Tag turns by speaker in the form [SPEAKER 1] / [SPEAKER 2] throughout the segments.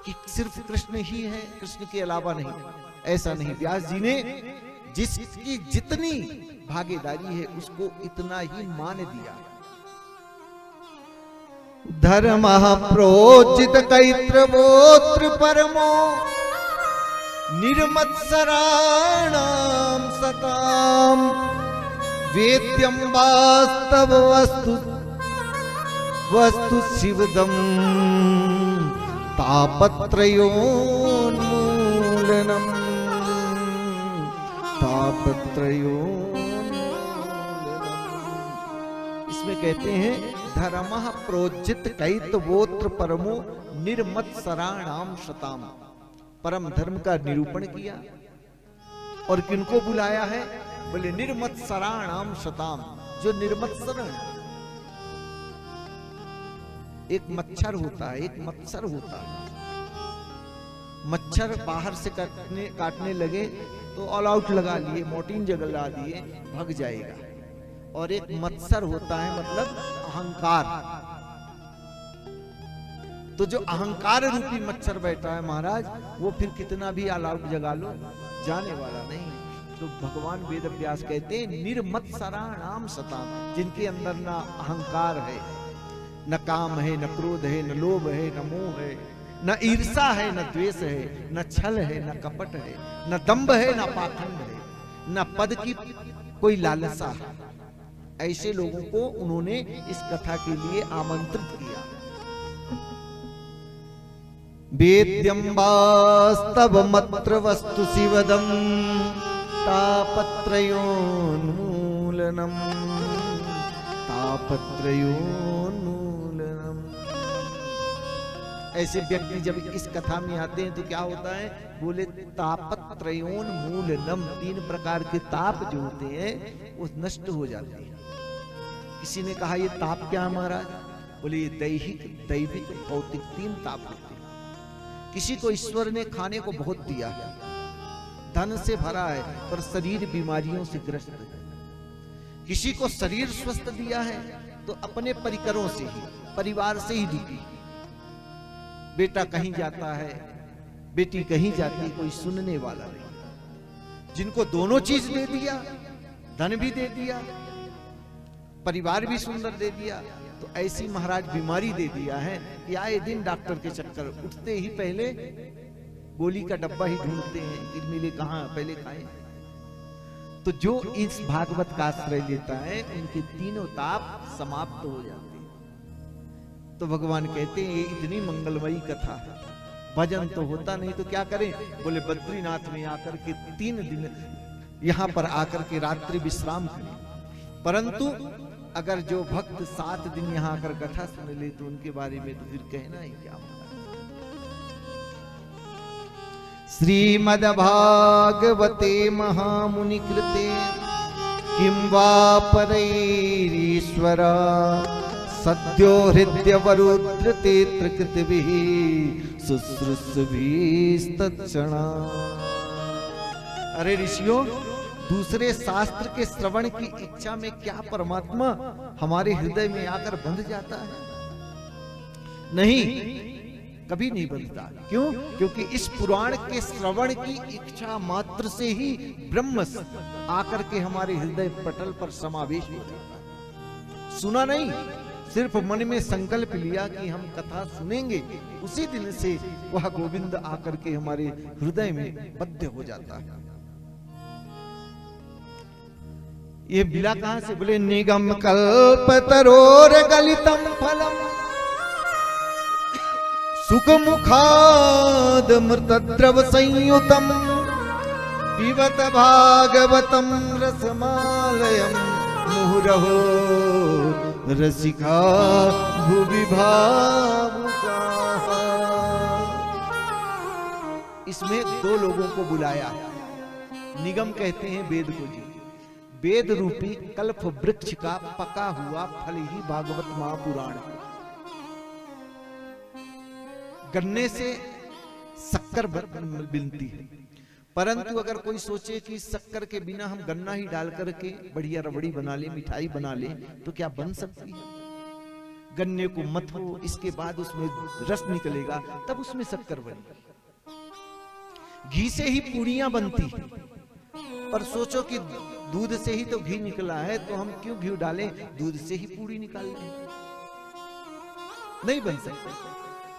[SPEAKER 1] कि सिर्फ कृष्ण ही है, कृष्ण के अलावा नहीं। ऐसा नहीं, व्यास जी ने जिसकी जितनी भागीदारी है उसको इतना ही मान दिया। धर्म प्रोचित कैत्रवोत्र परमो निर्मत्सराणाम सताम वेद्यम वास्तव वस्तु वस्तु शिवदम तापत्रयोन्मूलनम तापत्रयोन्मूलनम। इसमें कहते हैं धर्मः प्रोज्जित कैतवोत्र परमो निर्मत्सराणाम शताम। परम धर्म का निरूपण किया और किनको बुलाया है? बोले निर्मत्सराणाम शताम, जो निर्मत्सर है। एक मच्छर होता है, एक मत्सर होता है। मच्छर बाहर से काटने लगे तो ऑल आउट लगा लिए, मोर्टीन जगला दिए, भाग जाएगा। और एक मत्सर होता है, मतलब अहंकार। तो जो अहंकार रूपी मच्छर बैठा है महाराज, वो फिर कितना भी ऑल आउट जगा लो, जाने वाला नहीं। तो भगवान वेद व्यास कहते हैं निर्मत्सराणाम सताम, जिनके अंदर ना अहंकार है, न काम है, न क्रोध है, न लोभ है, न मोह है, न ईर्षा है, न द्वेष है, न छल है, न कपट है, न दंभ है, न पाखंड है, न पद की कोई लालसा है। ऐसे लोगों को उन्होंने इस कथा के लिए आमंत्रित किया। वेद्यम वास्तवमत्र वस्तु शिवदम तापत्रयोन्मूलनम तापत्रयोन्मूलनम। ऐसे व्यक्ति जब इस कथा में आते हैं तो क्या होता है? बोले तापत्रयोन्मूलनम, 3 प्रकार के ताप जो होते हैं वो नष्ट हो जाते हैं। किसी ने कहा ये ताप क्या महाराज? बोले ये दैहिक, दैविक, भौतिक 3 ताप होते हैं। किसी को ईश्वर ने खाने को बहुत दिया है, धन से भरा है, पर शरीर बीमारियों से ग्रस्त है। किसी को शरीर स्वस्थ दिया है तो अपने परिकरों से ही, परिवार से ही दुखी। बेटा कहीं जाता है, बेटी कहीं जाती, कोई सुनने वाला नहीं। जिनको दोनों चीज दे दिया, धन भी दे दिया, परिवार भी सुंदर दे दिया, तो ऐसी महाराज बीमारी दे दिया है कि आए दिन डॉक्टर के चक्कर, उठते ही पहले गोली का डब्बा ही ढूंढते हैं कि मिले कहां, पहले खाएं। तो जो इस भागवत का आश्रय लेता है उनके तीनों ताप समाप्त हो जाते हैं। तो भगवान कहते हैं ये इतनी मंगलमयी कथा है, भजन तो होता नहीं तो क्या करें? बोले बद्रीनाथ में आकर के 3 दिन यहां पर आकर के रात्रि विश्राम करें। परंतु अगर जो भक्त 7 दिन यहां आकर कथा सुन ले तो उनके बारे में तो फिर कहना ही क्या होगा। श्रीमद्भागवते महामुनि कृते किं वा परैरीश्वर सद्यो हृदयवरुद्रते त्रिकृतिभिः शुश्रूषुभिस्तत्क्षणा। अरे ऋषियों, दूसरे शास्त्र के श्रवण की इच्छा में क्या परमात्मा हमारे हृदय में आकर बंध जाता है? नहीं, कभी नहीं बंधता। क्यों? क्योंकि इस पुराण के श्रवण की इच्छा मात्र से ही ब्रह्म आकर के हमारे हृदय पटल पर समावेश हो जाता है। सुना नहीं, सिर्फ मन में संकल्प लिया कि हम कथा सुनेंगे, उसी दिन से वह गोविंद आकर के हमारे हृदय में बद्ध हो जाता है। ये मिला कहां से? बोले निगम कल्पतरोर गलितम फलम सुख मुखाद मृतद्रव संयुतम पिबत भागवतम रसमालयम मुहुरहो रसिका भुवि भावुकाः। इसमें 2 लोगों को बुलाया है। निगम कहते हैं वेद को जी। वेद रूपी कल्प वृक्ष का पका हुआ फल ही भागवत महापुराण है। गन्ने से शक्कर बनती है, परंतु अगर कोई सोचे कि शक्कर के बिना हम गन्ना ही डाल करके बढ़िया रबड़ी बना ले, मिठाई बना ले, तो क्या बन सकती है? गन्ने को मथो, इसके बाद उसमें रस निकलेगा, तब उसमें शक्कर बनेगी। घी से ही पूड़ियां बनती हैं, पर सोचो कि दूध से ही तो घी निकला है, तो हम क्यों घी डालें, दूध से ही पूड़ी निकाल लें, नहीं बन सकते।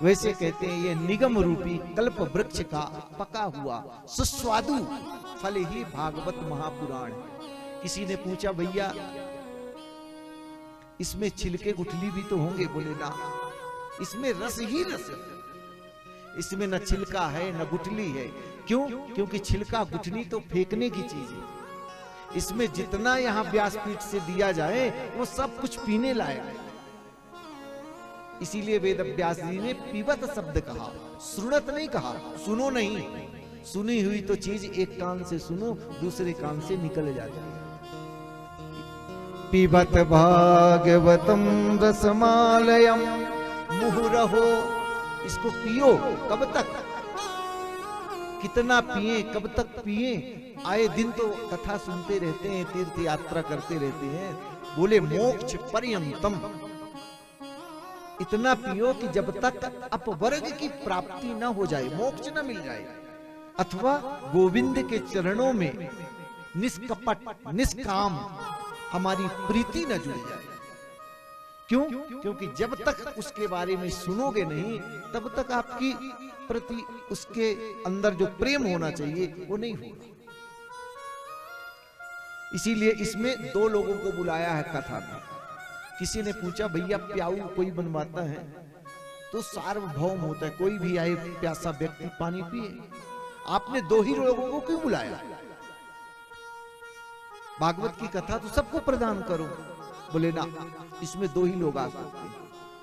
[SPEAKER 1] वैसे कहते हैं ये निगम रूपी कल्प वृक्ष का पका हुआ सुस्वादु फल ही भागवत महापुराण। किसी ने पूछा भैया इसमें छिलके गुठली भी तो होंगे? बोले ना, इसमें रस ही रस है, इसमें न छिलका है न गुठली है। क्यों? क्योंकि छिलका गुठली तो फेंकने की चीज है, इसमें जितना यहां व्यासपीठ से दिया जाए वो सब कुछ पीने लायक है। इसीलिए वेद व्यास जी ने पीबत शब्द कहा, सुनत नहीं कहा, सुनो नहीं। सुनी हुई तो चीज एक कान से सुनो, दूसरे कान से निकल जाती है। पीबत भागवतम रसमालयम मुहुरहो, इसको पियो। कब तक, कितना पिए, कब तक पिए? आए दिन तो कथा सुनते रहते हैं, तीर्थ यात्रा करते रहते हैं। बोले मोक्ष पर्यंतम, इतना पियो कि जब तक अपवर्ग की प्राप्ति न हो जाए, मोक्ष न मिल जाए, अथवा गोविंद के चरणों में निष्कपट निष्काम हमारी प्रीति न जुड़ जाए। क्यों? क्योंकि जब तक उसके बारे में सुनोगे नहीं, तब तक आपकी प्रति उसके अंदर जो प्रेम होना चाहिए वो नहीं होगा। इसीलिए इसमें दो लोगों को बुलाया है कथा में। किसी ने पूछा भैया प्याऊ कोई बनवाता है तो सार्वभौम होता है, कोई भी आए प्यासा व्यक्ति पानी पिए, आपने दो ही लोगों को क्यों बुलाया? भागवत की कथा तो सबको प्रदान करो। बोले ना, इसमें दो ही लोग आ सकते हैं।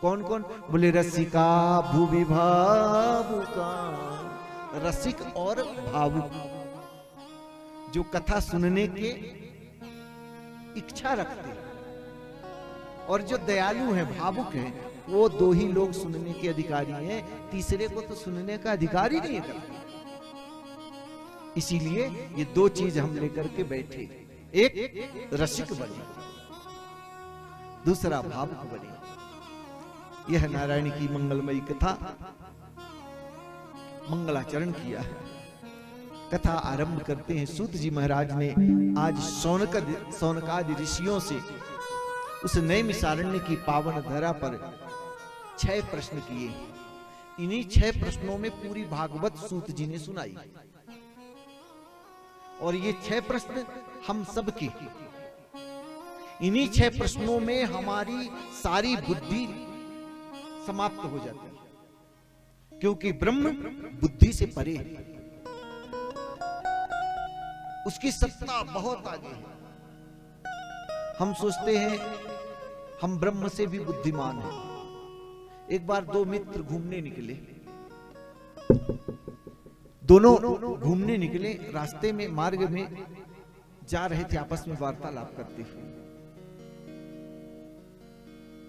[SPEAKER 1] कौन कौन? बोले रसिका भूवि भावुका, रसिक और भावुक, जो कथा सुनने के इच्छा रखते हैं, और जो दयालु हैं, भावुक हैं, वो दो ही लोग सुनने के अधिकारी हैं, तीसरे को तो सुनने का अधिकार ही नहीं है। इसीलिए ये दो चीज हम लेकर के बैठे, एक रसिक बने, दूसरा भावुक बने। यह नारायण की मंगलमयी कथा, मंगलाचरण किया है। कथा आरंभ करते हैं। सूत जी महाराज ने आज सौनकादि ऋषियों से उस नैमिषारण्य की पावन धरा पर 6 प्रश्न किए। इन्हीं 6 प्रश्नों में पूरी भागवत सूत जी ने सुनाई, और ये 6 प्रश्न हम सबके, इन्हीं 6 प्रश्नों में हमारी सारी बुद्धि समाप्त हो जाती है, क्योंकि ब्रह्म बुद्धि से परे है, उसकी सत्ता बहुत आगे है। हम सोचते हैं हम ब्रह्म से भी बुद्धिमान हैं। एक बार दो मित्र घूमने निकले, दोनों घूमने निकले, रास्ते में मार्ग में जा रहे थे, आपस में वार्तालाप करते हुए।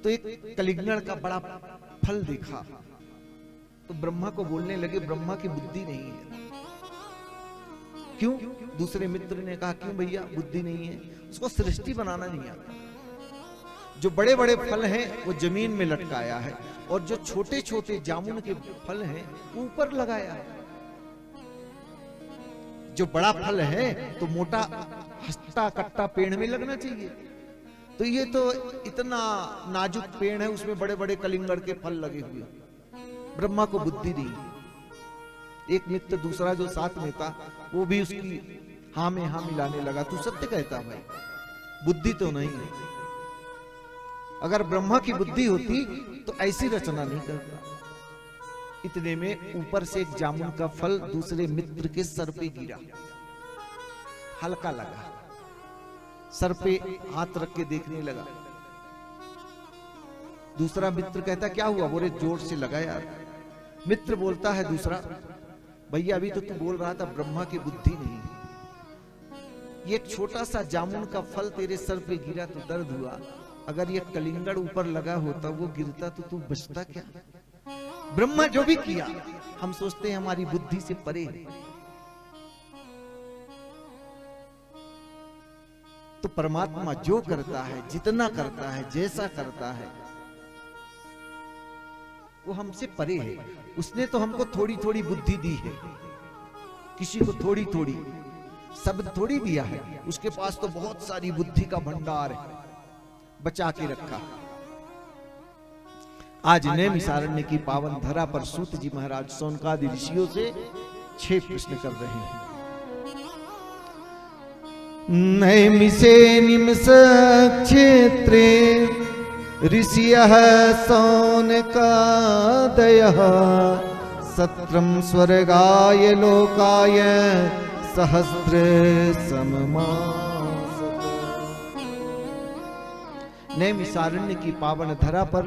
[SPEAKER 1] तो एक कलिंगड़ का बड़ा फल देखा, तो ब्रह्मा को बोलने लगे ब्रह्मा की बुद्धि नहीं है। क्यों? दूसरे मित्र ने कहा क्यों भैया बुद्धि नहीं है? उसको सृष्टि बनाना नहीं आता। जो बड़े बड़े फल हैं वो जमीन में लटकाया है, और जो छोटे छोटे जामुन के फल हैं ऊपर लगाया है। जो बड़ा फल है तो मोटा हस्ता कट्टा पेड़ में लगना चाहिए, तो ये तो इतना नाजुक पेड़ है, उसमें बड़े बड़े कलिंगड़ के फल लगे हुए। ब्रह्मा को बुद्धि नहीं। एक मित्र दूसरा जो साथ में था वो भी उसकी हाँ में हाँ मिलाने लगा, तू सत्य कहता भाई, बुद्धि तो नहीं है। अगर ब्रह्मा की बुद्धि होती तो ऐसी रचना नहीं करता। इतने में ऊपर से एक जामुन का फल दूसरे मित्र के सर पे गिरा, हल्का लगा, सर पे हाथ रख के देखने लगा। दूसरा मित्र कहता क्या हुआ? बोले जोर से लगा यार। मित्र बोलता है दूसरा, भैया अभी तो तू बोल रहा था ब्रह्मा की बुद्धि नहीं, ये एक छोटा सा जामुन का फल तेरे सर पे गिरा तो दर्द हुआ, अगर ये कलिंगड़ ऊपर लगा होता, वो गिरता तो तू बचता क्या? ब्रह्मा जो भी किया हम सोचते हैं हमारी बुद्धि से परे है। तो परमात्मा जो करता है, जितना करता है, जैसा करता है, वो हमसे परे है। उसने तो हमको थोड़ी थोड़ी बुद्धि दी है, किसी को थोड़ी थोड़ी शब्द थोड़ी दिया है, उसके पास तो बहुत सारी बुद्धि का भंडार है, बचा के रखा। आज नैमिषारण्य की पावन धरा पर सूत जी महाराज शौनकादि ऋषियों से 6 प्रश्न कर रहे हैं। नैमिषे निमिष क्षेत्रे ऋषियः शौनकादयः सत्रम स्वर्गाय लोकाय सहस्र सममास। नैमिषारण्य की पावन धरा पर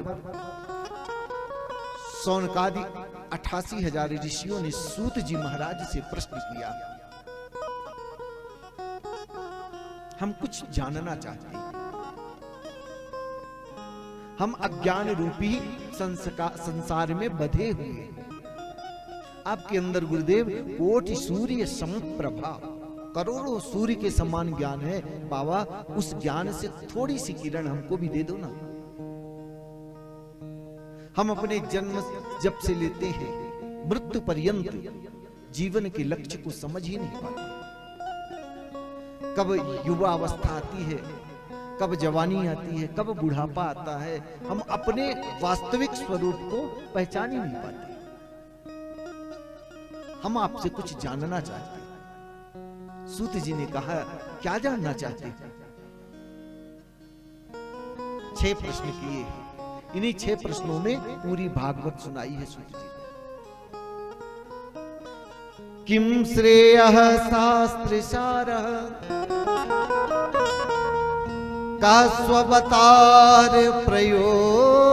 [SPEAKER 1] शौनकादि 88,000 ऋषियों ने सूत जी महाराज से प्रश्न किया। हम कुछ जानना चाहते हैं। हम अज्ञान रूपी संसार में बंधे हुए, आपके अंदर गुरुदेव कोटि सूर्य समप्रभा, करोड़ों सूर्य के समान ज्ञान है बाबा, उस ज्ञान से थोड़ी सी किरण हमको भी दे दो ना। हम अपने जन्म जब से लेते हैं मृत्यु पर्यंत जीवन के लक्ष्य को समझ ही नहीं पाते। कब युवा अवस्था आती है, कब जवानी आती है, कब बुढ़ापा आता है, हम अपने वास्तविक स्वरूप को पहचान ही नहीं पाते। हम आपसे कुछ जानना चाहते हैं। सूत जी ने कहा, क्या जानना चाहते हैं? 6 प्रश्न किए। इन्हीं 6 प्रश्नों में पूरी भागवत सुनाई है सूत जी। किम श्रेयः शास्त्रसारः का स्ववतार प्रयोजनम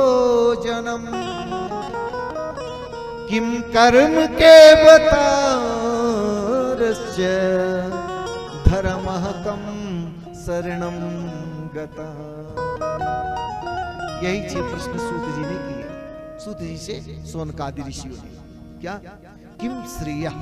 [SPEAKER 1] किम कर्म के बतारस्य धर्मः कम शरणम गतः। यही 6 प्रश्न सूत जी ने किए। सूत जी से शौनकादि ऋषियों ने क्या? किम श्रेयः,